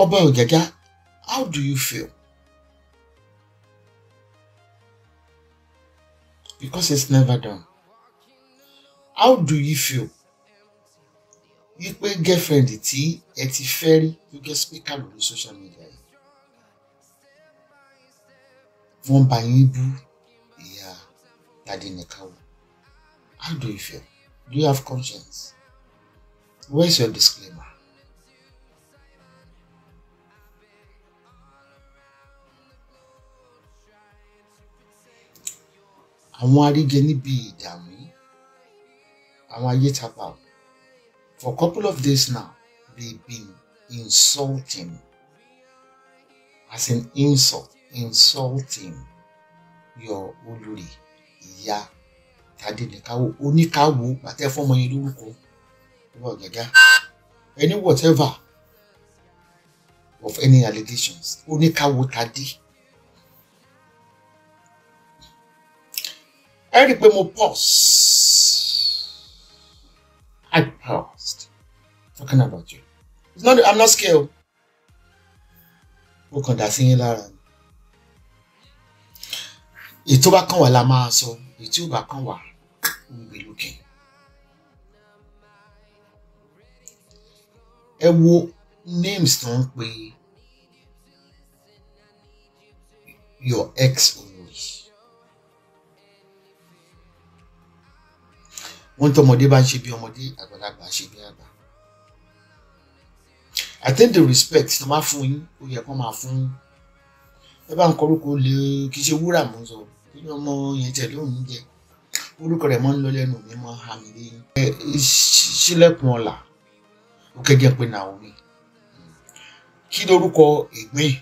Oba Ojaja, how do you feel? Because it's never done. How do you feel? You pay girlfriend tí ẹ ti fẹ́ rí tó jẹ́ speaker lórí social media yìí. Wọ́n bá yín bú ìyá Tade Nikawo. How do you feel? Do you have conscience? Where's your disclaimer? Àwọn arígẹ níbi ìdààmú, àwọn ayé tapa. For a couple of days now, they've been insulting, as in insulting your Olori, Iya Tade Nikawo, Onikawo, whatever money you look for, any whatever of any allegations, Onikawo Tade. I paused. Talking about you. It's not. I'm not scared. What can that sing Lara? It's over. Can we la ma so? It's over. Can we? We'll be looking. Wo names don't be your ex-Olori. One tomode ba ṣe bí ọmọdé, àgbàlagbà ṣe bí àgbà. I think the respect to ma fún yín, ó yẹ kó máa fún. Ẹ bá ń korúkọ lè kì í ṣe wúrà mú sọ. Bí ọmọ yẹn tẹ̀ lóhùn jẹ. Orúkọ rẹ̀ mọ́ ń lọ lẹ́nu mi mọ́ ha mi lé. Ṣílẹ̀kùn ọ̀la. Ó kẹ́jẹ́ pé NAOMI. Kí lórúkọ Ìgbín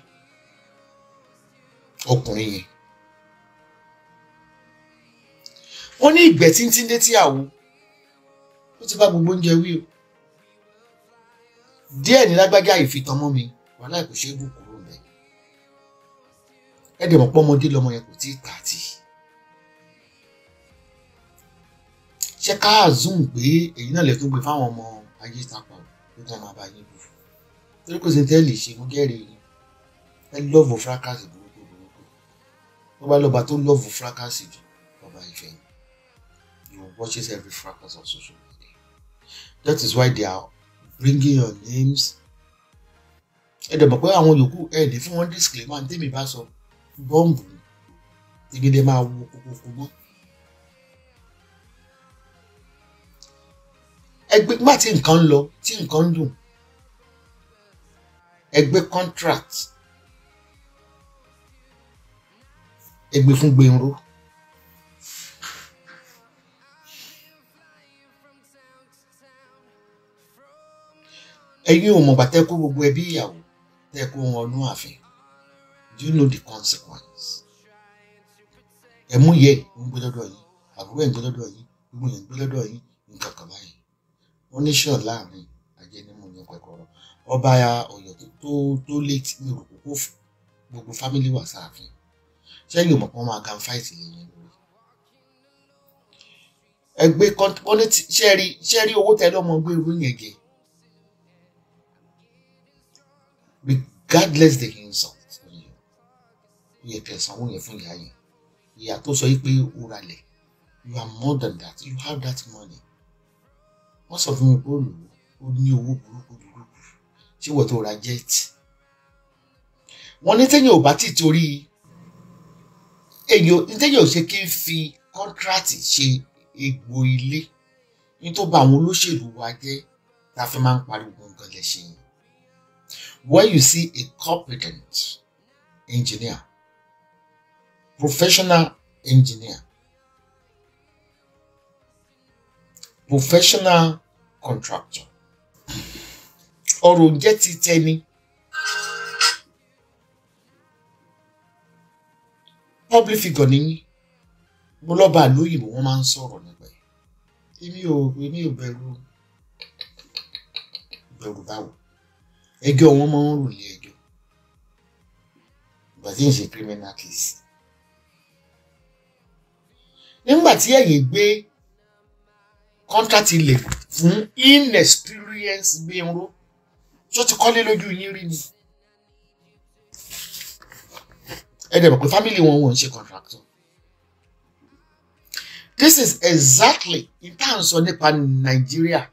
ọkùnrin yẹn? Wọ́n ní ìgbẹ́ tíntín dé tí àwo. Ó ti bá gbogbo oúnjẹ wí o. Díẹ̀ ní lágbájá ìfitan mọ́ mi, wàhálà kò ṣe é bù kúrò ńbẹ̀. Ẹ dẹ̀ mọ̀ pé ọmọdé lọmọ yẹn kò tí ì tààtì. Ṣé ká zoom pé èyí náà lè tún gbé fáwọn ọmọ ayé tapa ó kàn máa bá yín bù. Torí kò sí tẹ́lẹ̀ ṣe mú gẹ́rẹ́ yìí. Ẹ lọ́ọ̀bù fracas burúkú. Wọ́n bá lọ́ba tó lọ́ọ̀bù fracas jù, Oba Ife. You watches every fracas on social media. That is why they are bringing your names. Ẹ dẹ̀ mọ̀ pé àwọn yòókù ẹ̀ ní fún wọn disclaimer ní tèmi bá sọ bọ́ǹbù tèmi dẹ̀ máa wo kókó mọ́. Ẹgbẹ́ má tí nǹkan ń lọ tí nǹkan ń dùn. Ẹgbẹ́ contract. Ẹgbẹ́ fún Gbénró. Ẹ̀yin ò mọ̀ gbà tẹ́ kó gbogbo ẹbí ìyàwó tẹ́ kó wọn nú ààfin. Do you know the consequence? Ẹ mú yẹ ń gbé lọ́dọ̀ yín, àbúrò ẹ̀ ń gbé lọ́dọ̀ yín, gbogbo yẹn ń gbé lọ́dọ̀ yín, nǹkan kan báyìí. Wọ́n ní ṣọ̀ láàrin ajé ní mú ní pẹ̀kọ̀rọ̀. Ọba Ọ̀yọ́ tó létí ní òkú gbogbo fámílì wà sáàfin. Ṣẹ́yìn ò mọ̀ pé wọ́n máa gan fight lẹ́yìn lórí. Ẹgbẹ́ wọ́n ní ṣẹ́rí owó tẹ́ lọ́mọ gbé irú yẹn jẹ. Regardless the insult on you, you can someone your phone yẹn. Ìyá tó sọ pé ó ralẹ̀. You are more than that. You have that money. Wọ́n sọ fún mi pé ó ní owó burúkú. Ṣé wọ́n tó ra jet? Wọ́n ní tẹ́yìn ò bá ti torí tẹ́yìn ò ṣe kí n fi contract ṣe egbò ilé. Ní tó bá àwọn olóṣèlú wa jẹ́ tá fi máa ń pariwo nǹkan lè ṣe yẹn. When you see a competent engineer, professional engineer, professional contractor, ọ̀rọ̀ jẹ́ ti tẹni, public figure ni mo lọ bá lóyìnbó wọ́n máa ń sọ̀rọ̀ nípa ẹ̀. Èmi ò bẹ̀rù báwo. Ẹjọ́ wọn máa ń rò ní ẹjọ́. Ìgbà tí ń ṣe criminal case. Nígbà tí ẹ̀yin gbé contract ilẹ̀ fún inexperienced Gbénró, tó ti kọ́lé lójú yín rí ni. ẹ dẹ̀ mọ̀ pé family wọn ń ṣe contractor. This is exactly in terms of nípa Nigeria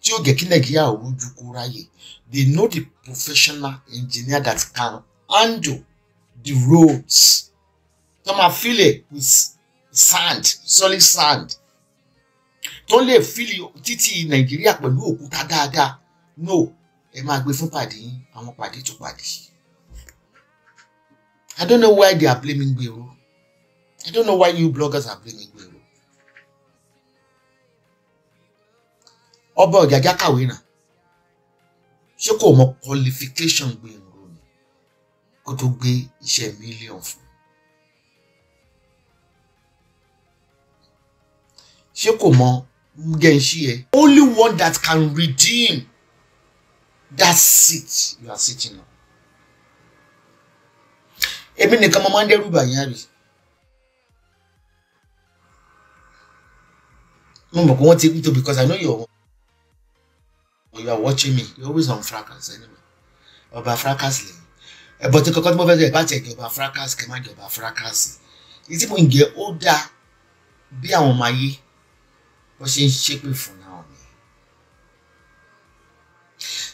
tí ó gẹ̀ kí Nàìjíríà rojú kó ráyè. They know the professional engineer that can handle the roads. Tó máa fill it with sand, solid sand. Tó lè fill títì Nàìjíríà pẹ̀lú òkúta dáadáa. No, ẹ máa gbé fún pàdé yín, àwọn pàdé tó pàdé. I don't know why they are blaming Gbero. I don't know why you bloggers are blaming Gbero. Ọba Ọ̀jájá kàwé náà. Ṣé kò mọ qualification Gbero ni kó tó gbé iṣẹ́ million fún? Ṣé kò mọ Ngenshi ẹ? Only one that can redeem that seat you are sitting on. Èmi nìkan mo máa ń dẹ́rù bà yín àbí. Mo mọ̀ pé wọ́n ti tó because I know you are watching me. You're always on fracas anyway. Ọba fracas lè. But kọ́kọ́ tí mo fẹ́ sọ ìbá tẹ̀ jọba fracas kẹ́ má jọba fracas. Ìtí mo ń jẹ́ ó dá bí àwọn ọmọ ayé bó ṣe ń ṣépè fún NAOMI.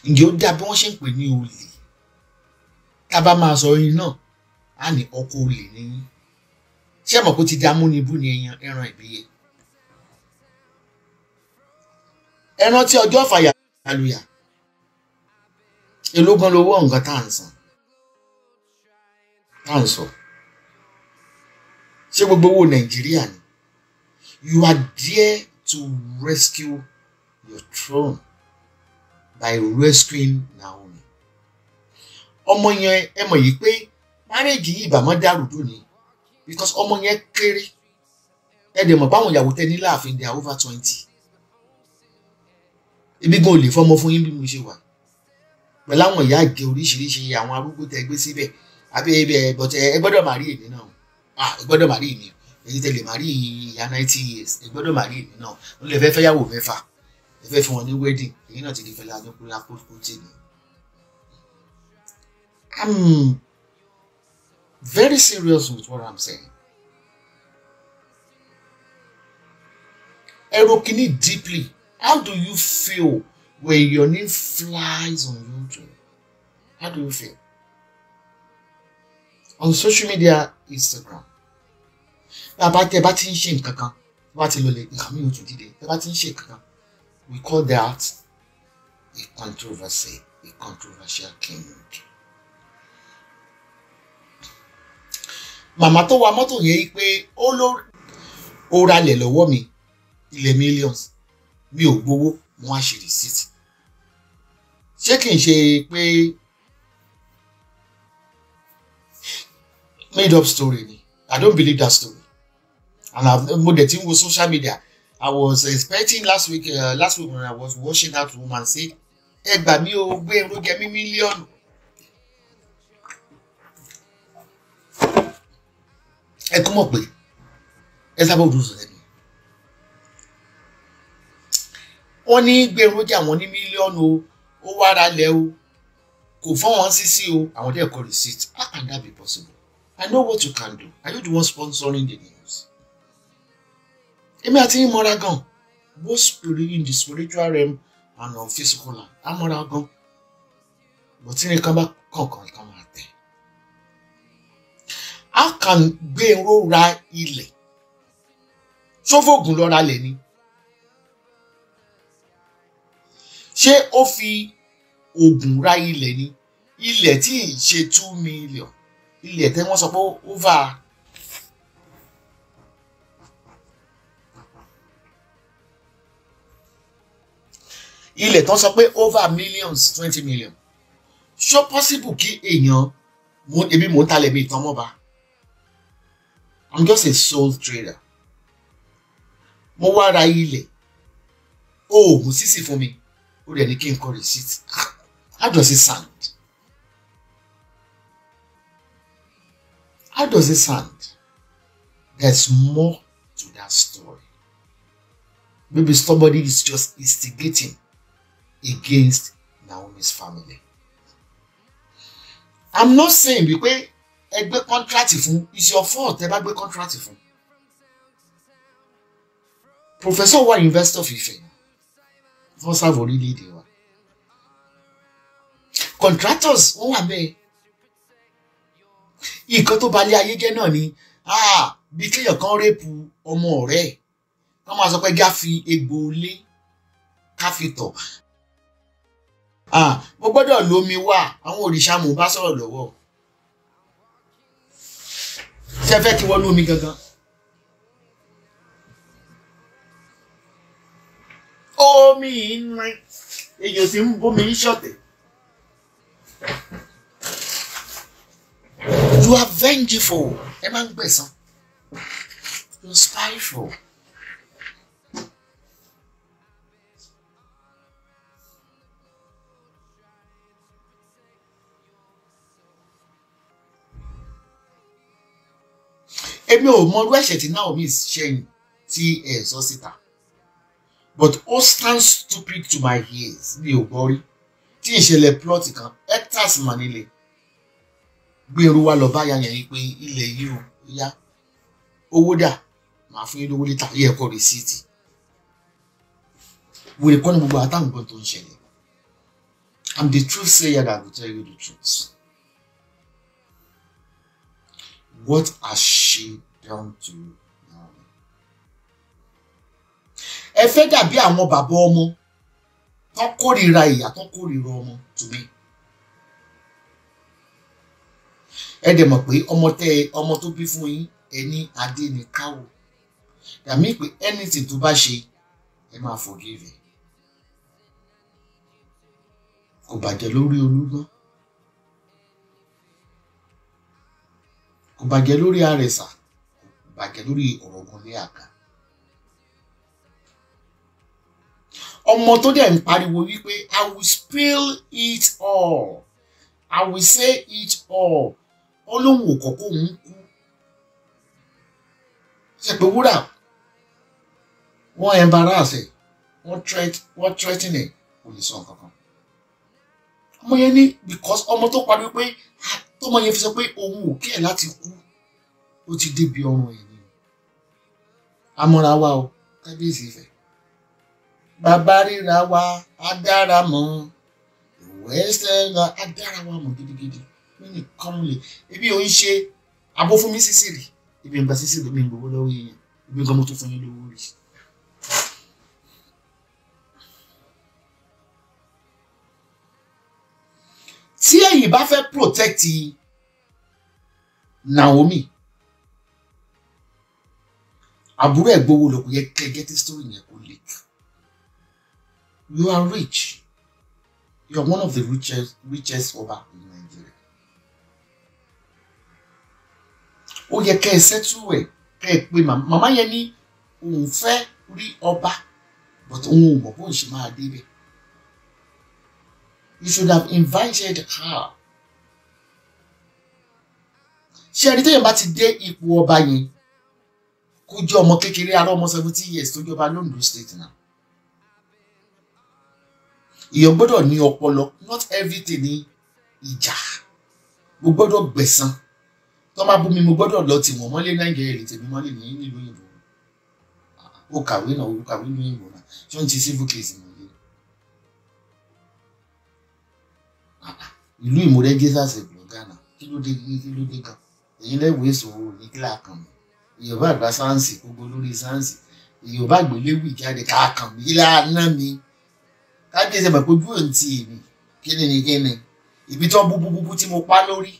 Ǹjẹ́ ó dá bí wọ́n ṣe ń pè ní olè. Tá bá máa sọ yín náà, á ní ọkọ olè ní. Ṣé mọ̀ kó ti dá múnibú ní ẹran ìbíyẹ. Ẹran tí ọjọ́ fàyà lùyà. Èló gan lówó nǹkan tá à ń san. Tá à ń sọ. Ṣé gbogbo owó Nàìjíríà ni? You are there to rescue your throne by rescuing NAOMI. Ọmọ yẹn ẹ mọ̀ yìí pé marriage yìí ìbámọ́ dàrú dùn ni because ọmọ yẹn kéré. Ẹ dẹ̀ mọ̀ báwọn ìyàwó tẹ́ ní láàfin they are over 20. Ibi gan ò lè fọmọ fún yín bí mo ṣe wà. Pẹ̀lú àwọn ìyá àjẹ oríṣiríṣi àwọn arúgbó tẹ́ gbé síbẹ̀. Àbí but ẹ gbọ́dọ̀ máa rí èmi náà. Ẹ gbọ́dọ̀ máa rí èmi. Èyí tẹ́ lè máa rí ìyá 90 years. Ẹ gbọ́dọ̀ máa rí èmi náà. Wọ́n lè fẹ́ fẹ́yàwó mẹ́fà. Ẹ fẹ́ fún wọn ní wedding. Èyí náà ti di Fẹlá Aníkúnlé Kútì ni. I'm very serious with what I'm saying. Erokini deeply. How do you feel when your name flies on YouTube? How do you feel? On social media, Instagram. Bá ti ń ṣe nǹkan kan, bá ti lọ lè ìkànnì òtún dìde. Bá ti ń ṣe nǹkan kan, we call that a controversy, a controversial king. Màmá tó wa mọ́tò yẹn pé ó ralẹ̀ lọ́wọ́ mi ilẹ̀ millions mi ò gbowó wọ́n á ṣe receipt. Ṣé kì í ṣe pé made up story ni? I don't believe that story. And mo dẹ̀ ti ń wo social media. I was expecting last week when I was watching that woman say ẹ gbà mí o gbé irun jẹ mí mílíọ̀nù. Ẹ kú mọ̀ pé Esabod sọ lẹ́nu. Wọ́n ní gbèrò jẹ́ àwọn ní mílíọ̀nù ó wá ra lẹ̀ o kò fọ́n wọn sí o àwọn dẹ̀ kọ receipt. How can that be possible? I know what you can do. Are you the one sponsoring the news? Èmi àti yín mọ́ra gan. Both in the spiritual realm and on physical land. A mọ́ra gan. But tí nìkan bá kọ̀ọ̀kan kan máa tẹ̀. How can Gbero ra ilẹ̀? Ṣófògùn lọ ra lẹ̀ ni? Ṣé ó fi ògùn ra ilẹ̀ ni? Ilẹ̀ tí ì ṣe 2 million. Ilẹ̀ tẹ́ wọ́n sọ pé over. Ilẹ̀ tán sọ pé over millions 20 million. Ṣó possible kí èèyàn ebi mò ń talẹ̀ bí ìtàn mọ́ba? I'm just a sole trader. Mo wá ra ilẹ̀. Oògùn sísì fún mi. Ó dẹ̀ ní kí n kọ receipt. How does it sound? How does it sound? There's more to that story. Maybe somebody is just instigating against NAOMI's family. I'm not saying because ẹ gbé contract fún, is your fault tẹ́ bá gbé contract fún. Professor wa University of Ife wọ́n serve orílẹ̀-èdè wa. Contractors wọ́n wà bẹ́ẹ̀. Nǹkan tó balẹ̀ ayé jẹ́ náà ni bí kéèyàn kan rẹ́pù ọmọ ọ̀rẹ́ ẹ̀ wọ́n máa sọ pé gá fi egbò lé ká fi tọ̀. Mo gbọ́dọ̀ lómi wá àwọn òrìṣà mò ń bá sọ̀rọ̀ lọ́wọ́. Ṣé fẹ́ kí wọ́n lómi gangan? Omi iná èyàn sì ń bómi ń ṣọ̀tẹ̀. You are vengeful. Ẹ máa ń gbẹ̀san. You are spiteful. Èmi ò mọ irú ẹ̀ṣẹ̀ tí Naomi ṣẹ̀yìn tí ẹ sọ síta. But ó stand stupid to my ears. Mi ò gbọ́ rí. Tí ìṣẹ̀lẹ̀ plot kan hectares mà nílé. Gbèrú wa lọ bá yẹn yìí pé ilẹ̀ yìí ò yá. Owó dà. Màá fún yín lówó lítà yẹ ẹ̀kọ́ rìsíìtì. Wèrè kọ́ ni gbogbo àtàwọn nǹkan tó ń ṣẹlẹ̀. I'm the truth sayer that will tell you the truth. What has she done to Naomi? Ẹ fẹ́ dàbí àwọn bàbá ọmọ tó kórìíra ìyá tó kórìíra ọmọ to me. Ẹ dẹ̀ mọ̀ pé ọmọ tó bí fún yín ẹni adé ni káwò. Dàmí pé anything tó bá ṣe ẹ máa forgive ẹ. Kò bàjẹ́ lórí olúgbọ́n. Kò bàjẹ́ lórí àrẹ̀sà. Kò bàjẹ́ lórí ọ̀rọ̀gùn ní àká. Ọmọ tó dẹ̀ ń pariwo wípé I will spill it all. I will say it all. Ọlọ́run ò kọ́kọ́ òun kú. Ṣé pé wúrà wọ́n embarrass ẹ̀ wọ́n threaten ẹ̀ kò lè sọ nǹkan kan. Ọmọ yẹn ní because ọmọ tó pariwo pé tọmọ yẹn fi sọ pé òun ò kí ẹ̀ láti kú ó ti débi ọrùn ẹ̀ ni. Amọ̀ra wa o Kábíyèsí Ifẹ̀. Bàbá ríra wa adára mọ́ ìwé ẹsẹ̀ ńlá adára wa mọ́ gidigidi. Mí kàn lè ebi ò ń ṣe abó fún mi sísì rí ebi ń gba sísì rí mi ń gbowó lọ́wọ́ èèyàn ebi gan mo tún fún yín lówó rí. Tí ẹ̀yin bá fẹ́ protect Naomi àbúrò ẹ̀ gbowó lọ kò yẹ kẹ́ get story yẹn kó leak. You are rich. You are one of the richest Oba in Nigeria. Ó yẹ kẹ́ ẹ settle ẹ̀ kẹ́ ẹ pé màmá yẹn ní òun fẹ́ rí ọba but òun ò mọ̀ bó ń ṣe máa débẹ̀. You should have invited her. Ṣé ẹni téèyàn bá ti dé ipò ọba yẹn kó jẹ́ ọmọ kékeré ará ọmọ 70 years tó jọba l'Ondo State náà. Èèyàn gbọ́dọ̀ ní ọpọlọ not everything ní ìjà. Mo gbọ́dọ̀ gbẹ̀san. Tó máa bú mi mo gbọ́dọ̀ lọ tì wọ́n mọ́lé Nàìjíríà lè tèmi mọ́lé ní ìlú òyìnbó. Ó kàwé náà ó kàwé ní òyìnbó náà. Ṣé wọ́n ti civil case ní ilé? Ìlú ìmúrẹ́ Jesus ìlú Ghana kí ló dé gan? Èyí lẹ́wọ̀ èso ní kílà kan mi. Èèyàn bá gba sáǹsì gbogbo lórí sáǹsì. Èèyàn bá gbéléwì jáde káàkàn mi láàánú mi. Kábíyèsí ẹ̀ mọ̀ pé ojú ẹ̀ ń ti èmi kíni ibi tó búbúbú tí mo pa lórí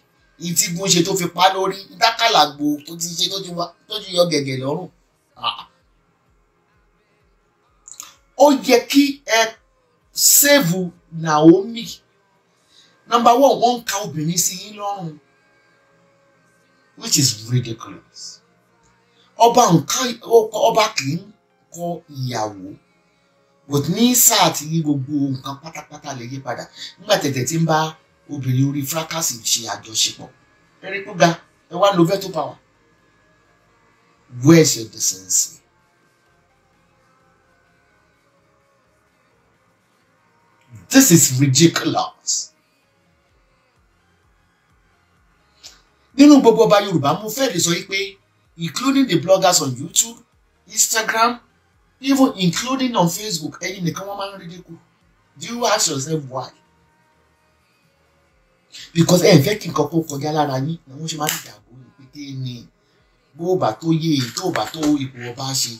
ìtí gún ṣe tó fi pa lórí ìdákàlàgbò tó ti ṣe tó ti yọ gẹ̀gẹ̀ lọ́rùn. Ó yẹ kí ẹ save Naomi. Number one, wọ́n ka obìnrin sí yín lọ́rùn which is ridiculous. Ọba kì í kọ ìyàwó but ní sáà tí gbogbo nǹkan pátápátá lè yí padà nígbà tẹ̀tẹ̀ tí ń bá obìnrin orí fracasi ṣe àjọṣepọ̀ ẹ̀rí kó ga ẹ wá lo veto power. Where's your decency? This is ridiculous. nínú gbogbo ọba Yorùbá mo fẹ́ lè sọ pé including the bloggers on YouTube, Instagram, even including on Facebook, ẹ̀yin nìkan wọ́n máa ń ridicule. Do you ask yourself why? Because ẹ fẹ́ kí nǹkan kó kọjá lára yín ni wọ́n ṣe máa ń dàgbò ìpèké ni bó bá tó yé tó bá tó ipò ọba ṣe.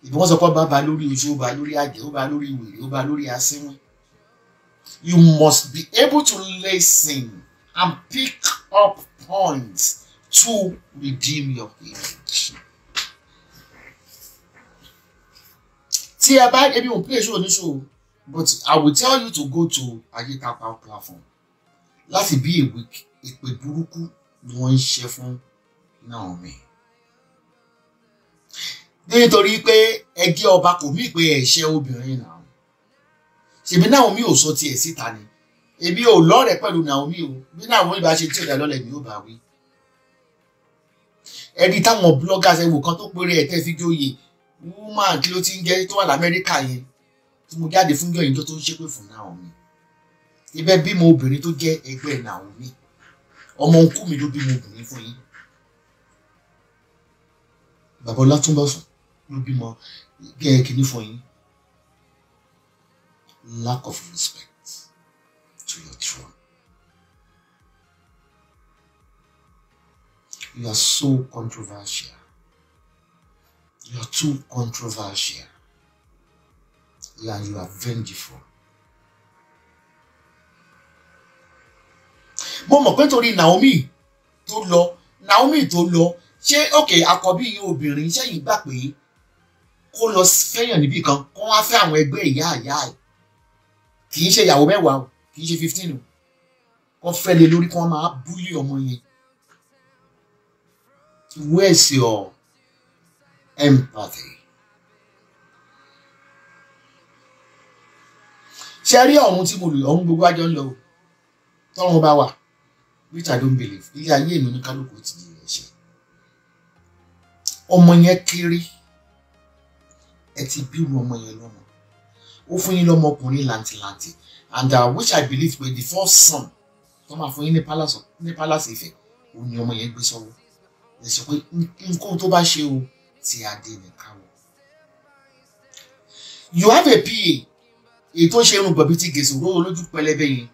Ìbí wọ́n sọ pé ọba bá lórí oṣù, ó bá lórí àjẹ́, ó bá lórí wèrè, ó bá lórí asínwín. You must be able to listen and pick up points to redeem your image. Tí ẹ bá ebi òun play show ní show, but I will tell you to go to Ayetapa platform. Láti bí èpè burúkú ni wọ́n ń ṣe fún Naomi. Nítorí pé ẹgbẹ́ ọba kò mí pé ẹ̀ṣẹ̀ obìnrin náà. Ṣèbí Naomi ò sọ tiẹ̀ síta ni. Èmi ò lọ́rẹ̀ẹ́ pẹ̀lú Naomi o. Bí Naomi bá ṣe tí ò dá lọ́lẹ̀ ni ó bá wí. Ẹni táwọn bloggers ẹ̀wò kan tó péré ẹ̀ tẹ́ fi jóye. Woman kí ló ti ń jẹ́ tó wà l'Amẹ́ríkà yẹn. Tí mo jáde fún jọ ìjọ tó ń ṣépè fún Naomi. Ibẹ̀ bímọ obìnrin tó jẹ́ ẹgbẹ́ Naomi. Ọmọ òkú mi ló bímọ obìnrin fún yín. Bàbá Ọlátúnbọ̀sún ló bímọ kìíní fún yín. Lack of respect to your throne. You are so controversial. You are too controversial. And you are vengeful. Mo mọ̀ pé torí Naomi tó lọ ṣé okay àkọ́bí yìí obìnrin ṣẹ́yìn gbà pé kó lọ fẹ́yàn níbì kan kó wá fẹ́ àwọn ẹgbẹ́ ìyá ẹ̀ kì í ṣe ìyàwó mẹ́wàá o kì í ṣe 15 o kó fẹ́ lé lórí kó wọ́n máa búlì ọmọ yẹn. Where's your empathy? Ṣé rí ọ̀hún tí mo lò ọ̀hún gbogbo àjọ ń lọ o tọ́run bá wà which I don't believe ilé ayé mi ní kálukú ti di ẹ̀ṣẹ̀. Ọmọ yẹn kéré ẹ ti bírú ọmọ yẹn lọ́mọ ó fún yín lọ́mọkùnrin làǹtìlàǹtì and which I believe pé the first son tó máa fún yín ní palace Ifẹ̀ òun ni ọmọ yẹn gbé sọ́wọ́ ẹ sọ pé nǹkan tó bá ṣe o ti adé nìkan wọ. You have a PA èyí tó ṣe irun gbọ̀bí tí gèsè òróró lójú pẹlẹbẹ yẹn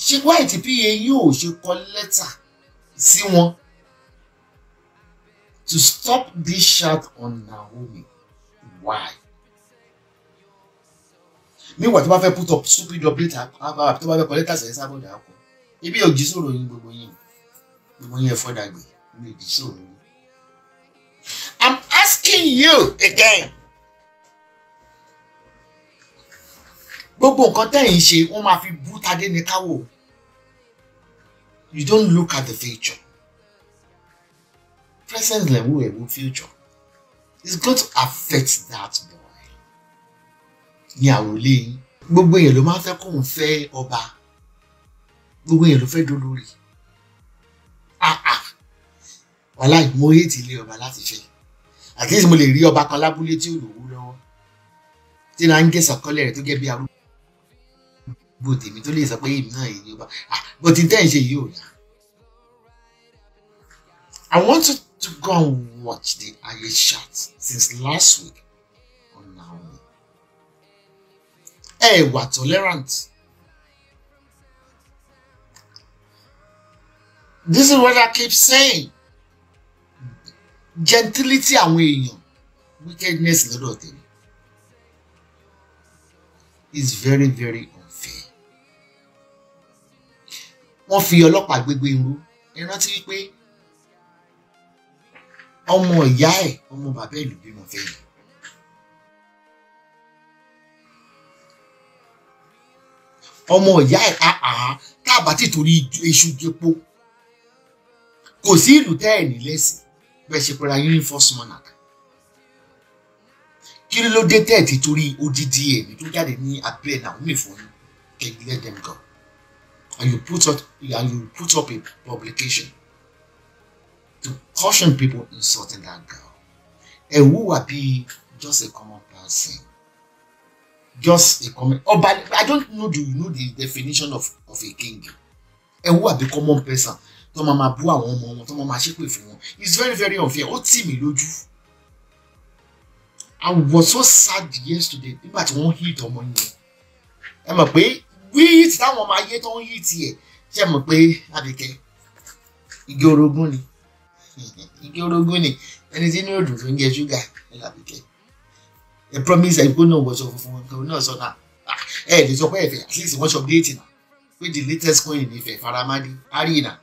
ṣe wáyé tí PA yóò ṣe kọ lẹ́tà sí wọn to stop this shot on Naomi. Why? Meanwhile, tó bá fẹ́ put up stupid update tó bá fẹ́ kọ lẹ́tà sí Esabod àkọ́ ibi òjì sọ̀rọ̀ yín gbogbo yín ẹ̀fọ́ dàgbé ibi òjì sọ̀rọ̀ yín. I'm asking you again. Gbogbo nǹkan tẹ́yìn ṣe wọ́n máa fi bú Tadé ní káwọ́. You don't look at the future. Present level and future. It's going to affect that boy. Ní àròlé yín. Gbogbo èèyàn ló máa fẹ́ kó ń fẹ́ ọba. Gbogbo èèyàn ló fẹ́ dolórí. Wàláì mo hate ilé ọba láti fẹ́. At least mo lè rí ọba kan lábúlé tí ò lówó lọ́wọ́. Tí náà ń gé sọ̀kọ́lẹ̀ rẹ̀ tó gẹ́ bí arúgbó. Bó tèmi tó lè sọ pé èmi náà èyí ọba. But in ten ṣe yìí ò yá. I want to go and watch the highest shot since last week on Naomi. Were tolerant. This is what I keep saying. Gentility àwọn èèyàn, wickedness lọ́dọ̀ tèmi is very, very unfair. Wọ́n fi ọlọ́pàá gbégbé irú. Ẹ rántí wípé ọmọ ìyá ẹ̀ ọmọ bàbá ìlú bímọ fẹ́ yìí. Ọmọ ìyá ẹ̀ káàbà tí torí èṣù jẹpo kò sí ìlú tẹ́ ẹ̀ ní lẹ́sìn bẹ́ẹ̀ ṣe pẹ̀lú ayé first monarch. Kí ló dé tẹ́ ẹ̀ tí torí odidi ẹ̀mí tó jáde ní abẹ́ Naomi fún yín kẹ́ let them go and you put up a publication to caution people insulting that girl. And who will be just a common person? Just a common. Oh, but I don't know. Do you know the definition of a king? ẹ wo àbí common person tó máa bú àwọn ọmọ wọn tó máa ṣépè fún wọn. It's very very unfair. Ó tì mí lójú. I was so sad yesterday nígbà tí wọ́n hit ọmọ yẹn. Ẹ mọ̀ pé wíìtì táwọn ọmọ ayé tó ń hit ẹ̀ ṣe mọ̀ pé Àbíkẹ́ igi orogún ni. Igi orogún ni ẹni tí inú òdùn tó ń jẹ ṣúgà ẹ l'Àbíkẹ́. Ẹ promise ẹ kó náà wọṣọ funfun wọn kò náà sọ náà. Ẹ lè sọ pé ẹ̀fẹ̀ at least wọ́n ṣe update náà pé the latest coin ní Ifẹ̀ Faramadi Arena.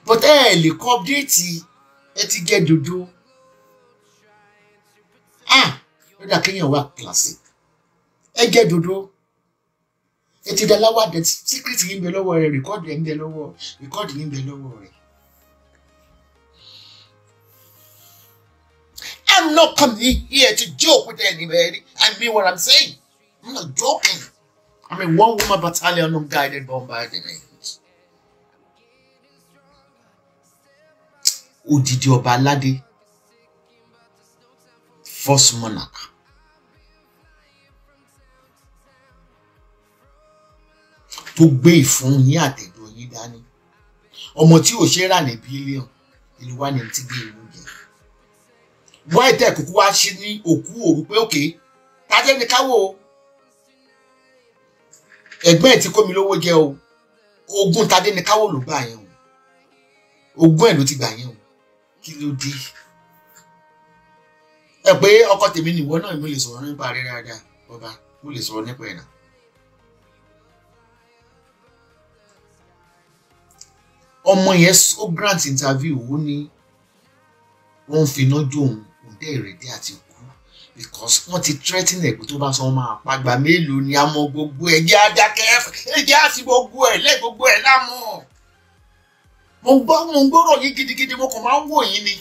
But ẹ lè kọ update ẹ ti gẹ dodo. Ó dà kéèyàn wà classic. Ẹ gẹ dodo. Ẹ ti daláwà dẹ̀ secret yìí ń bẹ lọ́wọ́ rẹ̀ record yìí ń bẹ lọ́wọ́ rẹ̀. I'm not coming here to joke with anybody. I mean what I'm saying. I'm not joking. I'm a one-woman battalion of guided bombardment. Odidi Ọba Aládé, first monarch. Tó gbé ìfún yín àtẹ̀dọ̀ yín dání. Ọmọ tí ò ṣe rà ní bílíọ̀n, ìlú wa ní ti gbé ìlú jẹ. Why tẹ́ kúkú wá ṣe ní òkú òru pé òkè tájẹ́ ní káwọ́ ẹ̀gbọ́n ẹ̀ tí kó mi lówó jẹ o. Ogún tadé ní káwọ́ ló gbà yẹn o. Ogún ẹ̀ ló ti gbà yẹn o. Kí ló dé? Ẹ pé ọkọ tèmi nìwọ náà mo lè sọ̀rọ̀ nípa rẹ̀ dáadáa ọba mo lè sọ̀rọ̀ nípa ẹ̀ náà. Ọmọ yẹn ó grant interview ó ní wọ́n fi iná jó òun dé ìrèdí àti kú because wọ́n ti threaten ẹ̀ pé tó bá sọ máa pàgbà mélòó ni a mọ gbogbo ẹ̀ jẹ́ adákẹ́ ẹ̀jẹ̀ àti gbogbo ẹ̀ lẹ́ gbogbo ẹ̀ lámọ̀. Mo ń gbọ́rọ̀ yín gidigidi mo kàn máa ń wò yín ni.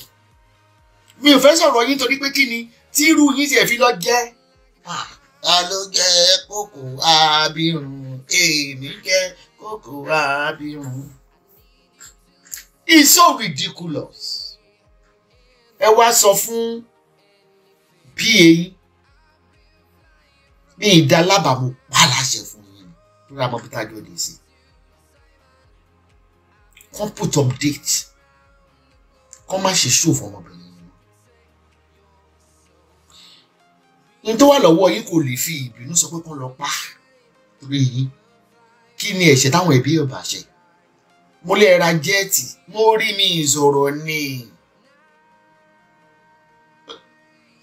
Mi ò fẹ́ sọ̀rọ̀ yín torí pé kí ni tí irú yín tiẹ̀ fi lọ jẹ́. Ta ló jẹ́ kókò abirùn? Èmi jẹ́ kókò abirùn. It's so ridiculous. Ẹ wá sọ fún PA ní ìdálábàámu pàláṣẹ fún yín tó rà mọ́ bí tájọ́ dé sí. Kàn put update. Kàn má ṣe show fún ọmọbìnrin yìí. Ní tó wà lọ́wọ́ yín kò lè fi ìbínú sọ pé kàn lọ pa torí yín. Kí ni ẹ̀ṣẹ̀ táwọn ẹbí ọba ṣe? Mo lè ra jẹ́ẹ̀tì, mo rí mi ìṣòro ni.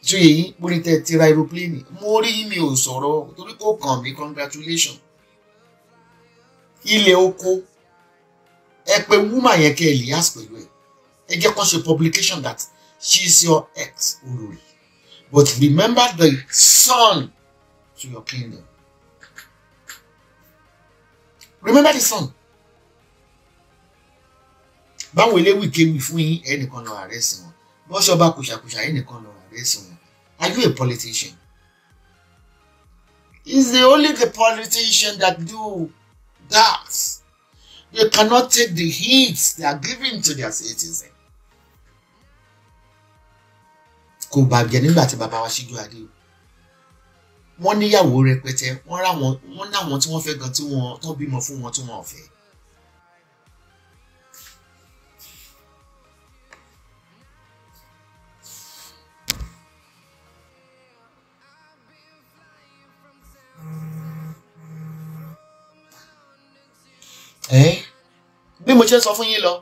Ṣé yìí mo ní tẹ́ ti ra aeroplane? Mo rí mi ò sọ̀rọ̀ torí kò kàn mí congratulations. Ilé oko ẹ pé woman yẹn kẹ́ ẹ lè ask pẹ̀lú ẹ̀. Ẹ jẹ́ kó ṣe publication that she is your ex Olori. But remember the son to your kingdom. Remember the son. Báwo ilé wíkẹ́ wí fún yín ẹnìkan lọ arrest wọn. Bọ́ṣọ́ bá kùṣàkùṣà ẹnìkan lọ arrest wọn. Are you a politician? It's only the politician that do that. They cannot take the hits they are giving to their citizens. Kò bàjẹ́ nígbà tí bàbá wa Síjú Adé o. Wọ́n níyàwó rẹpẹtẹ, wọ́n náwọn tí wọ́n fẹ́ gan tí wọ́n tó bímọ fún wọn tí wọ́n ò fẹ́. Bí mo ṣe sọ fún yín lọ.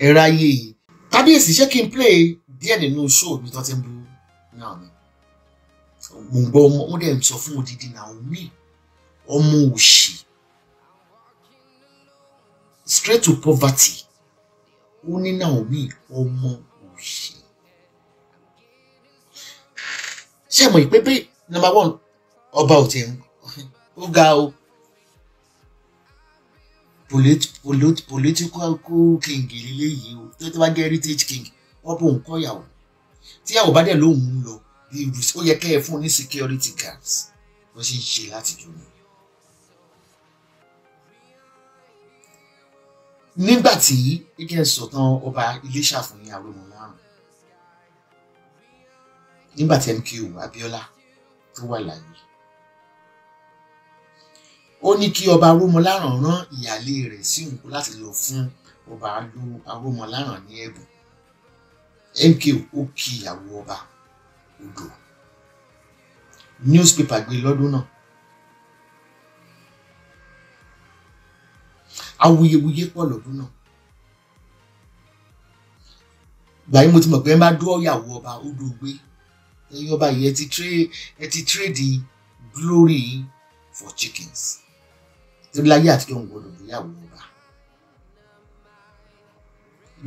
Ẹ̀rọ ayé yìí. Kábíyèsí ṣé kí n play díẹ̀ nínú show mi tó ti ń bú NAOMI. Mo ń gbọ́ ọmọ dẹ̀ ń sọ fún odidi NAOMI. Ọmọ òṣì. Straight to poverty. Ó ní NAOMI ọmọ òṣì. Ṣé mo ìpé pé number one ọba òtí ń ó ga o. Political king lílé yìí o tó bá jẹ́ heritage king wọ́n bò ń kọ́ ìyàwó tí ìyàwó bá dẹ̀ lóhùn ń lọ bí ó yẹ kẹ́ ẹ fún ní security guards wọ́n sì ń ṣe láti jù ní. Nígbà tí ike sọ̀tàn ọba Iléṣà fún ní àwọn ọmọ márùn nígbà tí MKO Abíọ́lá tó wà láyé. Ó ní kí ọba Arómọláràn rán ìyálé rẹ̀ sí òun láti lọ fún ọba Arómọláràn ní ẹ̀bùn. MKO ó kí ìyàwó ọba odò. Newspaper gbé lọ́dún náà. Awuyewuye pọ̀ lọ́dún náà. Gbàyí mo ti mọ̀ pé ẹ bá dúró ìyàwó ọba odò gbé. Ẹ̀yin ọba yìí ẹ ti trade glory for chickens. Torí láyé àtijọ́ ń gbọdọ̀ ìyàwó ọba.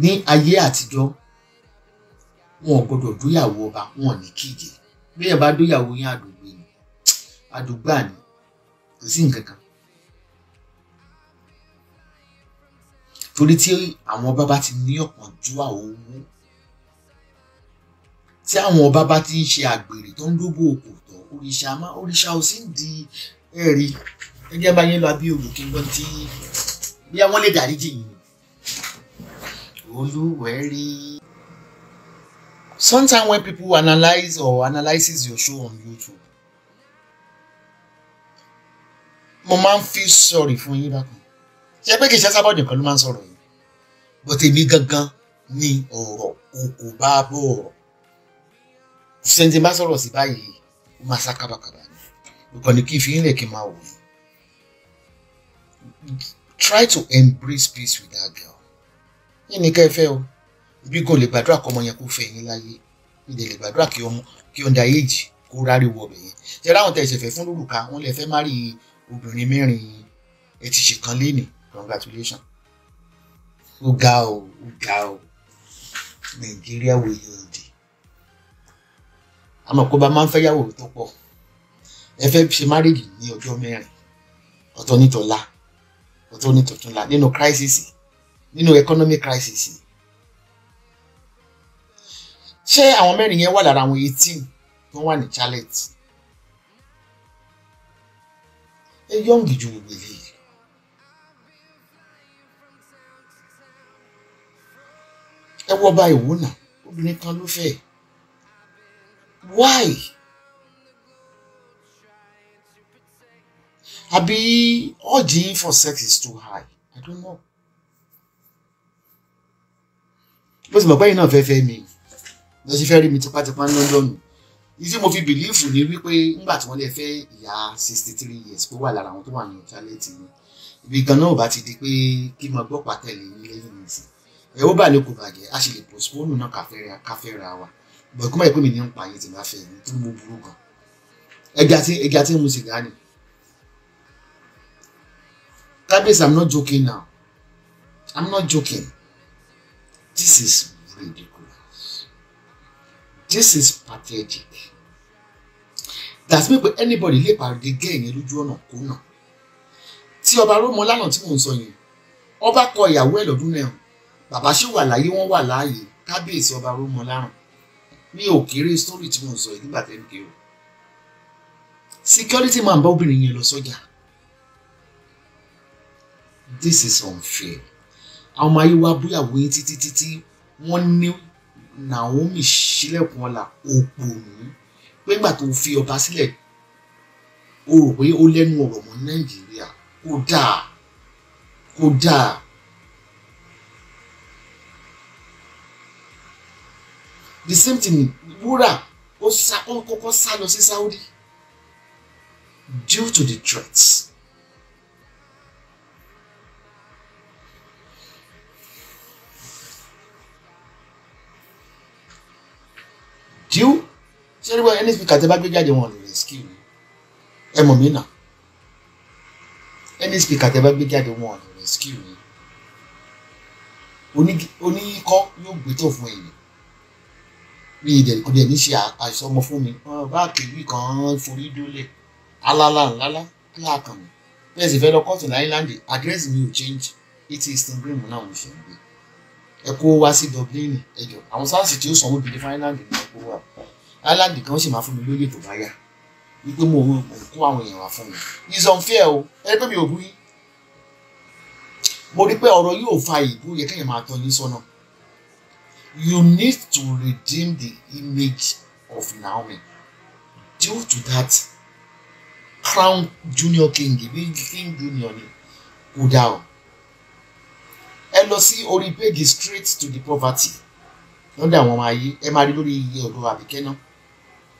Ní ayé àtijọ́ wọn ò gbọdọ̀ dúyàwó ọba, wọn ò ní kíje. Bí ẹ bá dúyàwó yín àdúgbò ni, àdúgbà ni, kò sí nǹkan kan. Torí tí àwọn ọba bá ti ní ọ̀kánjúwà owó, tí àwọn ọba bá ti ń ṣe àgbèrè tó ń dóbò òkò tọ̀, òrìṣà ò sí ń di ẹ̀rí. Ẹgbẹ́ bá yín lọ bí olùkíńgbọ́n tí bí àwọn lè dáríjì yìí. Olúwẹ̀rí. Sometimes when people analyzes your show on YouTube, mo máa ń feel sorry fún yín bákan. Ṣé pé kì í ṣe Esabod nìkan ló máa ń sọ̀rọ̀ yìí? But èmi gangan ní ọ̀rọ̀ kò bá bọ̀ ọ̀rọ̀. Sẹ́ńtì bá sọ̀rọ̀ sí báyìí, ó máa sá kábàkàbà ni. Nǹkan ni kí n fi ń lè kí n máa wò ó. Try to embrace peace with that girl. Yín ni ká ẹ fẹ́ o. Bí kò lè gbàdúrà kọ́ ọmọ yẹn kó fẹ́ yín láyé. Ìdè lè gbàdúrà kí under age kó rárí wọ ọbẹ̀ yẹn. Ṣé ráwọn tẹ̀ ṣẹ̀fẹ̀ fún lórúkà wọ́n lè fẹ́ márì obìnrin mẹ́rin ẹ ti ṣèkan lénìí. Congratulations. Ó ga o. Nàìjíríà wò yóò di. Àmọ́ kó bá máa ń fẹ́ yàwó tó pọ̀. Ẹ fẹ́ ṣe marriage ní ọjọ́ mẹ́rin. Ọ̀tọ̀ ní tọ̀la. Ọ̀tọ̀ ní tọ̀túnla nínú crisis. Nínú economic crisis. Ṣé àwọn mẹ́rin yẹn wà lára àwọn 18 tó wà ní Charlotte? Ẹ yọ̀ǹgì ju gbogbo èlé. Ẹ wọ́ bá ìwò náà, obìnrin kan ló fẹ́. Why? Àbí urging for sex is too high? I don't know. Bó ti mọ̀ pé yín náà fẹ́ mi. Lọ sí fẹ́ rí mi tipátipá ní London. Ìdí mo fi believe ní wípé nígbà tí wọ́n lè fẹ́ ìyá 63 years kó wà lára àwọn tó wà ní Charlotte ni. Ibi gan náà ò bá ti di pé kí mo gbọ́ pàtẹ́lẹ̀ ní lẹ́yìn mi sí. Ẹ ó bà lè kó bàjẹ́, a ṣe lè postpone náà káfẹ́ ra wa. Bọ̀ kó má yẹ pé mi ní ń pa yín tí bá fẹ́ ní tó mú burú gan. Ẹja tí mo sìgá ni. Kabiyesi, I'm not joking now. I'm not joking. This is ridiculous. This is pathetic. That's mean anybody lè pàdé gẹ́ yẹn lójú ọ̀nà kó náà. Tí ọba Arómọláràn tí mò ń sọ yẹn, ọba kọ ìyàwó ẹ̀ lọ́dún náà. Bàbá ṣì wà láyé, wọ́n wà láàyè. Kabiyesi ọba Arómọláràn. Mi ò kéré story tí mò ń sọ yìí nígbà tẹ́ ń kéré. Security man bá obìnrin yẹn lọ sọ́jà. This is unfair. Àwọn ọmọ ayé wa búyàwó yín títí wọ́n ní NAOMI ṣílẹ̀kùn ọ̀la òpònú pé nígbà tó fi ọba sílẹ̀ ó rò pé ó lẹ́nu ọ̀rọ̀ mọ́ Nàìjíríà. Kò dáa. The same thing, Wúrà ó kọ́kọ́ sá lọ sí Saudi due to the threats. Ṣé rí wọ́n ẹni speaker tẹ́ bá gbé jáde wọn lè rescue ni? Ẹ mọ̀ mí náà. Ẹni speaker tẹ́ bá gbé jáde wọn lè rescue ni. Oníkọ́ yóò gbé tó fún ẹ̀yìn. Bí ìdẹ̀ kò dẹ̀ ní ṣe àìsọmọ fún mi. Bá kìí kan forí dólẹ̀. Alálà kíláàkàn mi. Bẹ́ẹ̀ sì fẹ́ lọ kọ́ọ̀tù láìláńdì. Àdírẹ́sì mi ò change. 80 Eastern Green náà mo ṣe ń gbé. Ẹ kó wá sí Dublin ẹjọ́. Àwọn sáàsì tí ó sanwó bìí fún Island ní ẹ̀kọ́ wà. Island kan sì máa fún mi lóye tó bá yá. Wípé mo kó àwọn èèyàn wá fún mi. It's unfair o. Ẹ pé mi ò bú yín. Mo rí pé ọ̀rọ̀ yóò fa ìbú yẹ kéèyàn máa tọ́ yín sọ́nà. You need to redeem the image of Naomi. Due to that, crown junior king, king junior ni kò dá o. Ẹ lọ sí orí page straight to the poverty. Lọ́dọ̀ àwọn ọmọ ayé, ẹ máa rí lórí iye ọ̀dọ̀ Àbíkẹ́ náà.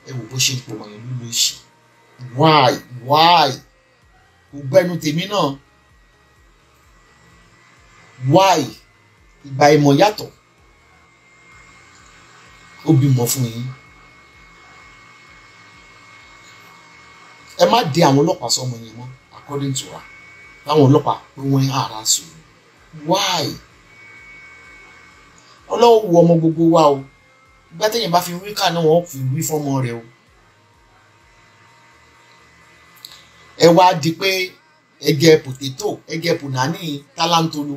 Ẹ wò bó ṣe ń pọ̀ wọ̀nyí ló ló ṣe. Why? Kò gbẹ́nu tèmi náà. Why? Ìgbà ìmọ̀ yàtọ̀. Ó bímọ fún yín. Ẹ má dé àwọn ọlọ́pàá sọmọ yẹn mọ́ according to her. Táwọn ọlọ́pàá pé wọ́n ń hàrá sùn. Why? Ọlọ́run wo ọmọ gbogbo wa o. Ìgbà téèyàn bá fi wí ká náà wọ́n fi wí fọ́mọ rẹ̀ o. Ẹ wá di pé ẹgẹ potato, ẹgẹ punani, talantolo.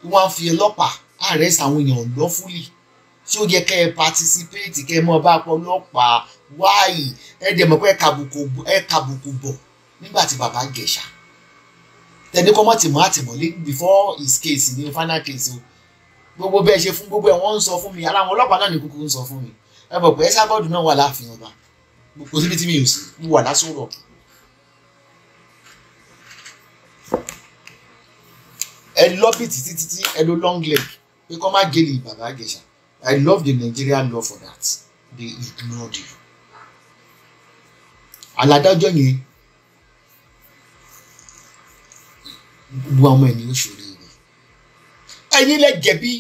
Wọ́n fi ọlọ́pàá arrest àwọn èèyàn lawfully. Ṣé ó yẹ kẹ́ ẹ participate kẹ́ ẹ mọ́ bá pọ̀ ọlọ́pàá? Why? Ẹ dẹ̀ mọ̀ pé ẹ kàbùkù bọ̀ nígbà tí bàbá Ìjẹ̀ṣà. Tẹ̀lé kọ́ mọ́ tìmọ́ àtìmọ́lé before his case ní final case o. Gbogbo bẹ́ẹ̀ ṣe fún gbogbo ẹ̀ wọ́n ń sọ fún mi. Ara àwọn ọlọ́pàá náà ní kúkú ń sọ fún mi. Ẹ mọ̀ pé Esabod náà wà láàfin ọba. Kò síbi tí mi ò sí. Mo wà lásòrò. Ẹ lọ́bì títí ẹ lo long leg. Pé kọ́ má gélé bàbá Ìjẹ̀ṣà. I love the Nigerian law for that. They ignored you. Aládájọ́ yẹn gbogbo àwọn ènìyàn ṣòro rẹ̀. Ẹ̀yin lẹ jẹ̀bi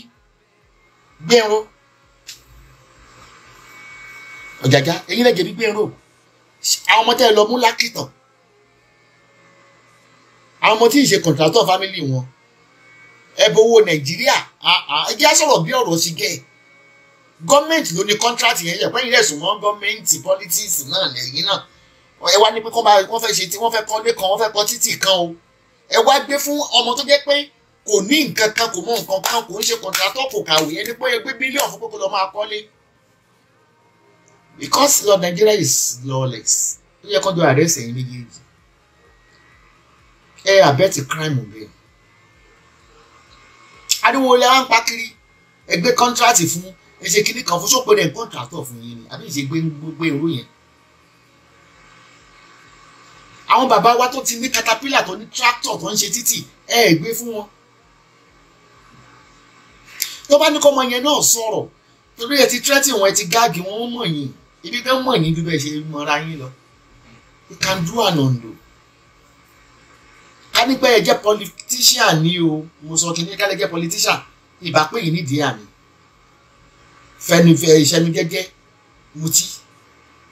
Gbénró. Ọ̀jàjà ẹ̀yin lẹ jẹ̀bi Gbénró. Àwọn ọmọ tẹ́ lọ mú lákìtàn. Àwọn ọmọ tí ì ṣe contractor family wọn. Ẹ bowó Nàìjíríà. Ẹ jẹ́ sọ̀rọ̀ bí ọ̀rọ̀ sí gẹ̀. Gọ́ọ̀mẹ̀ntì ló ní contract yẹn yẹ pé ìrẹ́ sùn mọ́ gọ́ọ̀mẹ̀ntì politics náà lẹ́yìn náà. Ẹ wá ní pé wọ́n fẹ́ ṣe tí wọ́n fẹ́ kọ́lé kan wọ́n fẹ́ kọ́ títì kan o. Ẹ wá gbé fún ọmọ tó jẹ́ pé kò ní nǹkan kan kò mọ nǹkan kan kò ń ṣe contractor kò kàwé ẹni pé gbé bílíọ̀nù fún pé kó lọ máa kọ́lé. Because Nigeria is lawless. Ó yẹ kó jọ arrest ẹ̀yin méjèèjì. Ẹ abẹ́tì crime bẹ́ẹ̀. Ariwo ilẹ̀ wa ń pa kiri. Ẹ gbé contract fún ẹ ṣe kíní kan fún sópin ẹ̀ contractor fún yín ni àbí ìṣe gbé irú yẹn. Àwọn bàbá wa tó ti ní caterpillar tó ní tractor tó ń ṣe títì ẹ gbé fún wọn. Tó bá ní kọ́ ọmọ yẹn náà sọ̀rọ̀ torí ẹ ti threaten wọn ẹ ti gáàgì wọn mọ̀ yín ibi bẹ́ẹ̀ mọ̀ yín bí bẹ́ẹ̀ ṣe mọ́ra yín lọ. You can do an undo. Ká ní pé ẹ jẹ́ politician ni o mo sọ kí ní ká lè jẹ́ politician ìbá pé yìí nídìí àmì. Fẹ́ni fẹ́ iṣẹ́ mi gẹ́gẹ́ mutí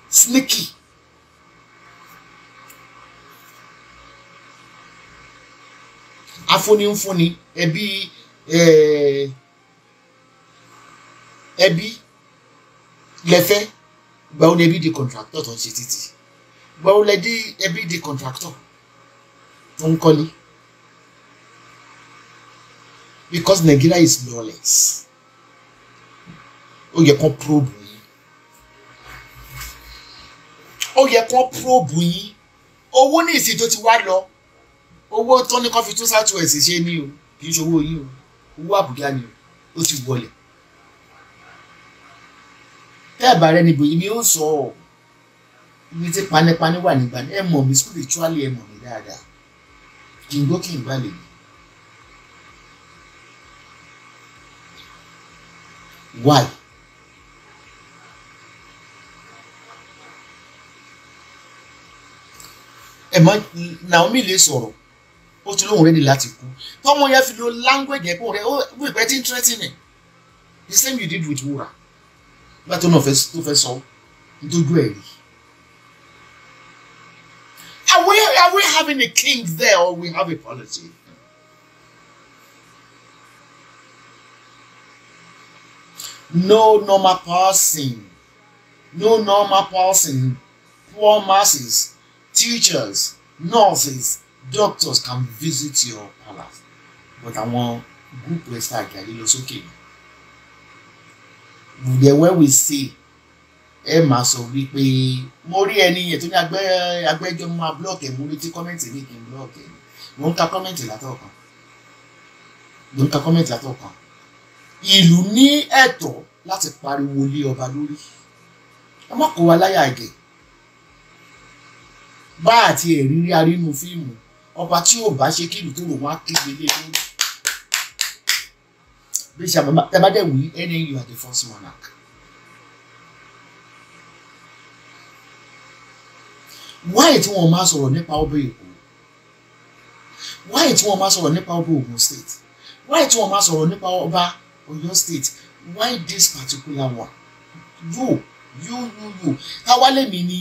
sneaky. Afúnni ń fúnni ẹbí lẹ́fẹ́ gbàù lẹ́bí di contractor tó ń ṣe títì gbàù lẹ́dí ẹbí di contractor tó ń kọ́lé because Nigeria is lawless. Ó yẹ kó probe yín. Ó yẹ kó probe yín. Owó ní ìsìn tó ti wá lọ. Owó tó ní kó fi tún South West ṣe ní o. Kì í ṣe owó yín o. Owó Àbújá ni o. Ó ti wọlé. Tẹ́ ẹ̀ bá rẹ níbo ibi ó sọ ọ́. Ibi tí panipani wà nígbà ní ẹ mọ̀ mi spiritually ẹ mọ̀ mi dáadáa. Kì í gbọ́ kí n bá lè ní. Why? Naomi lè sọ̀rọ̀ ó ti lóhùn ready láti kú tọ́mọ yẹn fi lo language yẹn kó rẹ̀ ó wípé tí ń threatening the same you did with Wura nígbà tó náà tó fẹ́ sọ nítorí ẹ̀ rí. Are we having a king there or we have a polity? No normal person, poor masses, teachers, nurses, doctors can visit your palace. But àwọn group wey start gari lọ sókè. The way we see, ẹ máa sọ wípé mo rí ẹni yẹn tó ní agbẹ́jọ́ máa block ẹ̀ mo rí tí kọ́mẹ́ǹtì ní kí n block ẹ̀. Mo ń ka kọ́mẹ́ǹtì látọ̀kan. Ìlú ní ẹ̀tọ́ láti pariwo lé ọba lórí. ẹ má kó wa láyà ẹ̀gẹ̀ bá àti ẹ̀rírí arínú fíìmù ọba tí ò bá ṣe kílù tó rò wá kígbe lé lórí bí ṣàmùmá tẹ bá dẹ̀ wí ẹni you are the first monarch. wáyé tí wọ́n máa sọ̀rọ̀ nípa ọba Èkó wáyé tí wọ́n máa sọ̀rọ̀ nípa ọba Ògùn state wáyé tí wọ́n máa sọ̀rọ̀ nípa ọba Ọ̀yọ́ state why this particular one you káwálé mi ni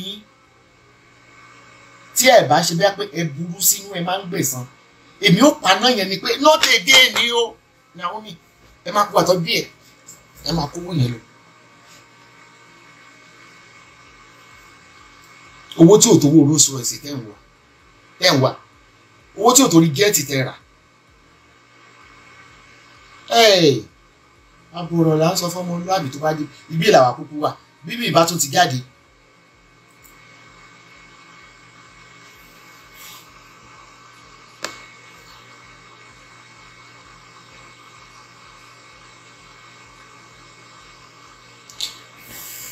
tí ẹ bá ṣe bí pé ẹ burú sínú ẹ máa ń gbẹ̀san èmi ó paná yẹn ni pé not again ni o Naomi ẹ máa kó àtọ́ bí ẹ máa kówó yẹn lọ. owó tí ò tó wó Rolls Royce tẹ́ ń wá owó tí ò tó rí gẹ́ẹ̀tì tẹ́ rà àbúrò là ń sọ fọ́mọ olúwàbí tó bá dé ibi ìlàwà kúkú wà bíbí ìbá tún ti jáde.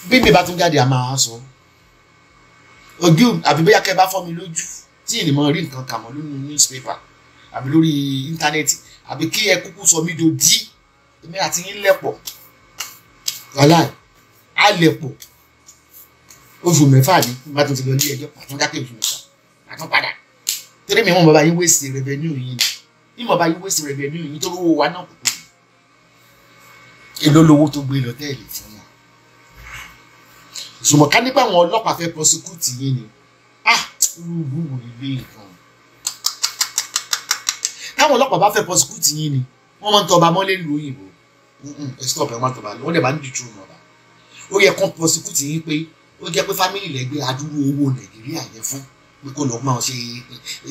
bíbí ìbá tún jáde a máa sọ ojú àbí bóyá kẹ́ bá fọ́ mi lójú tí ènìyàn mọ̀ rí nǹkan kà mọ́ lórí newspaper àbí lórí íńtánẹ́ẹ̀tì àbí kí ẹ kúkú sọ mí dòdì èmi àti yín lẹ̀pọ̀ wàláì á lẹ̀pọ̀ oṣù mẹ́fà ní bá tún ti lọ ilé ẹjọ́ àtún dákẹ́ oṣù mẹ́fà àtún padà torí mi mọ̀ bàbá yín wéṣì revenue yín ni mọ̀ bàbá yín wéṣì revenue yín tó rówó wa náà kúkú èló lówó tó gbé lọ tẹ́ẹ̀lì fún wọn ṣùgbọ́n ká nípa àwọn ọlọ́pàá fẹ́ prosecute yín ni rúurú wò ilé nǹkan táwọn ọlọ́pàá bá fẹ́ prosecute yín ni wọ́n máa ń tọba mọ́lé lu òyìnbó stop ẹ̀ wọ́n tọba lọ wọ́n dẹ̀ máa ń dìtú ọba ó yẹ kán prosecute yín pé ó jẹ́ pé family lẹ́gbẹ́ adúrú owó Nàìjíríà yẹn fún pé kó lọ́ọ́ máa ṣe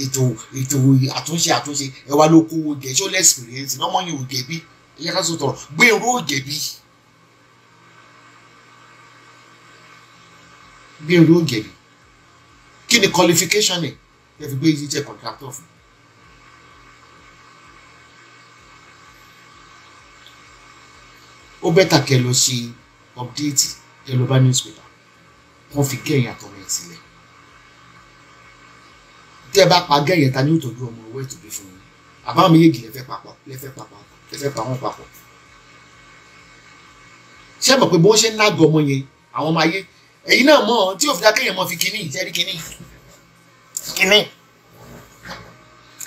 ètò àtúnṣe ẹ wá ló kówó jẹ ṣó lẹ́ experience lọ́mọ yìí ò jẹ̀bi ẹ yẹ ká sọ tọrọ gbèrò ò jẹ̀bi gbèrò ò jẹ̀bi kí ni qualification ẹ̀ ẹ fi gbé yìí jẹ́ contractor fún. ó bẹ́tà kẹ́ lọ ṣe update kẹ́ lọ bá newspaper wọ́n fi gẹ̀yìn àtọ̀rọ̀ ẹ̀ sílẹ̀ tẹ́ ẹ bá pa gẹ̀yìn ta ní òtọ́jú ọmọ owó ètò bí fún yín àbáwọn méjèèjì lẹ́fẹ́ pa wọ́n papọ̀ ṣé mọ̀ pé bó ṣe ń lágọ̀ ọmọ yẹn àwọn ọmọ ayé ẹ̀yin náà mọ̀ tí òfin akéèyàn mọ̀ fi kíní ìṣẹ́rí kíní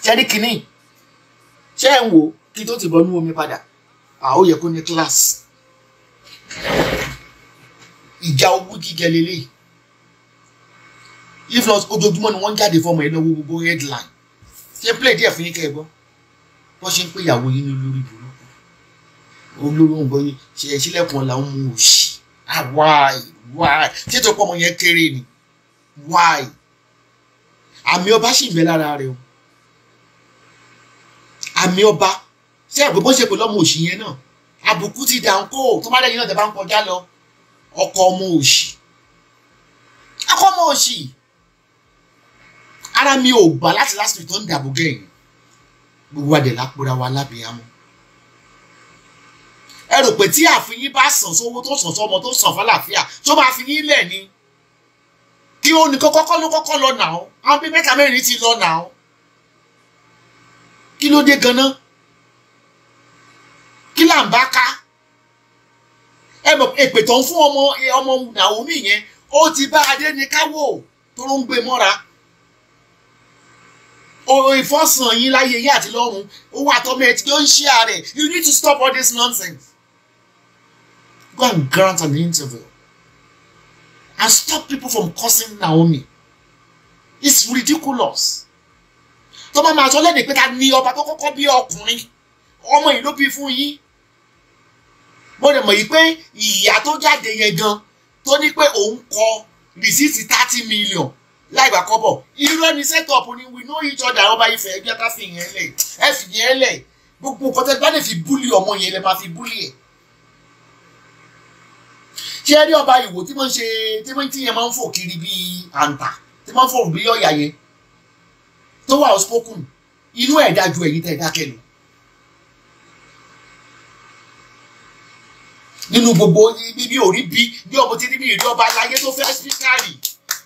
ṣẹ́rí kíní ṣé ẹ̀ ń wò kí tó ti bọ́ nú omi padà ó yẹ kó ní kíláàsì ìjà owó gígẹ lélẹ̀ if not ojoojúmọ́ ni wọ́n jáde fọmọ ẹ lọ́wọ́ gbogbo headline ṣé play díẹ̀ fún yín kẹ́ ẹ gbọ́ bó ṣe ń pé ìyàwó yín ní lórí burúkú olórí òǹgbọ́ yín ṣe ẹ sílẹ̀kùn ọ̀la ń mú òṣì why ṣé tó pọ̀ ọmọ yẹn kéré ni why àmì ọba sì ń bẹ lára rẹ o àmì ọba ṣé ẹ̀gbẹ́ bó ṣe pè lọ́mọ òṣì yẹn náà àbùkù ti dà ń kó tó má lẹ́yìn náà tẹ́ bá ń kọjá lọ ọkọ ọmọ òṣì ara mi ò gbà láti last week tó ń dàbò gẹ̀yìn gbogbo adẹ̀ lápòra wa lábẹ́yàmọ́ ẹ rò pé tí àfihàn bá sàn sówó tó sàn sọmọ tó sàn fàlàfíà tó máa fi yín lẹ̀ ni kí ó ní kọ́kọ́ ló kọ́kọ́ lọ nà ó àwọn bí mẹ́ta mẹ́rin ti lọ nà ó kí ló dé ganan kí là ń bá ká ẹ mọ̀ èpè tó ń fún ọmọ Naomi yẹn ó ti bá adé ní káwọ́ tó ń gbé mọ́ra ìfọ́sàn yín láyé yé àti lọ́run owó àtọ́mọ ẹ̀ tí ó ń ṣe ààrẹ you need to stop all this nonsense go and grant an interview and stop people from cursing Naomi it's ridiculous tó bá máa sọ lẹ́nu pé ká ní ọba tó kọ́kọ́ bí ọkùnrin ọmọ yìí ló bí fún yín mo dẹ̀ mọ̀ yìí pé ìyá tó jáde yẹn gan tó ní pé òun kọ rìsíìtì 30 million láìgbà kọ́bọ̀ irọ́ ni set up ni we know each other Ọba Ifẹ̀ ẹgbẹ́ ká fi yẹn lẹ̀ ẹ fi yẹn lẹ̀ gbogbo nǹkan tẹ́ bá lè fi búlì ọmọ yẹn lẹ máa fi búlì ẹ̀ ṣé ẹ rí Ọba Ìwó tí wọ́n ṣe tí yẹn máa ń fò kiri bíi àǹtà tí wọ́n fò bí ọ̀yà yẹn tó wà outspoken inú ẹ̀ dájú ẹ̀yìn tẹ́ dákẹ́ lọ nínú gbogbo bíbí orí bí ọmọ tí níbi ìjọba aláyé tó fẹ́ spíkàrì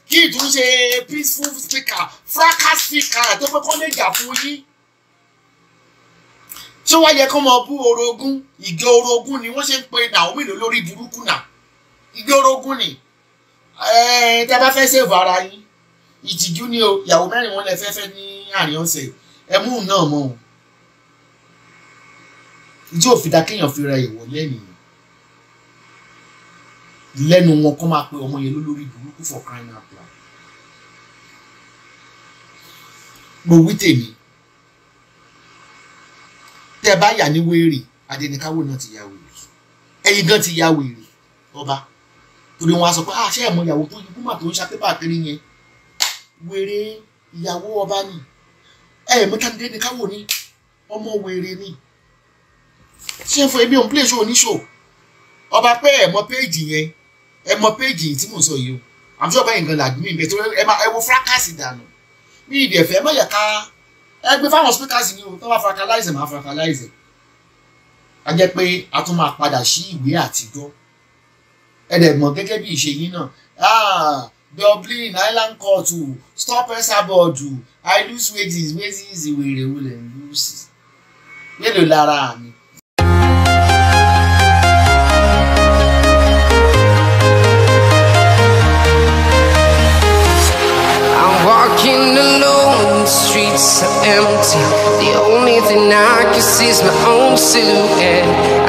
kí ìtúnṣe peaceful speaker fracas speaker tó pé kọ́ lè jà fún yín. ṣé wàá yẹ kó mọ bú orogún ìgé orogún ni wọ́n ṣe ń pe Naomi lórí burúkú náà ìgé orogún ni tẹ́ bá fẹ́ sèvù ara yín ìtìjú ni o ìyàwó mẹ́rin wọn lè fẹ́fẹ́ ní àárín ọ̀sẹ̀ ẹmú náà mọ́ o ìdí òfin dá kéèyàn fi ra ìwọ̀ lẹ́nu wọn kó máa pe ọmọ yẹn lórí burúkú for crying out loud. mo wí tèmi tẹ́ bá yà ní wèrè Adéníkáwò náà ti ya wèrè ẹ̀yin gan ti ya wèrè ọba torí wọn á sọ pé ṣé ẹ̀mọ ìyàwó tó yí kúmà tó ń ṣàpépà kiri yẹn wèrè ìyàwó ọba ni ẹ̀mọ Adéníkáwò ni ọmọ wèrè ni ṣé fún ebi òun play show oníṣò ọba pé ẹ̀mọ péèjì yẹn ẹ̀mọ péèjì tí mò ń sọ yìí o àmì sọ báyìí nǹkan làgbé mi bẹ́ẹ̀ tó ẹ wo fracas dànù ní ìdí ẹ̀fẹ̀ ẹ má yẹ ká ẹ gbé fáwọn speakers ni o tó bá fracalize máa fracalize a jẹ́ pé a tún máa padà sí ìwé àtijọ́ ẹ dẹ̀ mọ̀ gẹ́gẹ́ bí ìṣe yín náà Dublin Island Court stop Esabod I lose wages ìwèrè wọlé lose mélòó lára mi. Walking alone, the streets are empty. The only thing I can see is my own silhouette.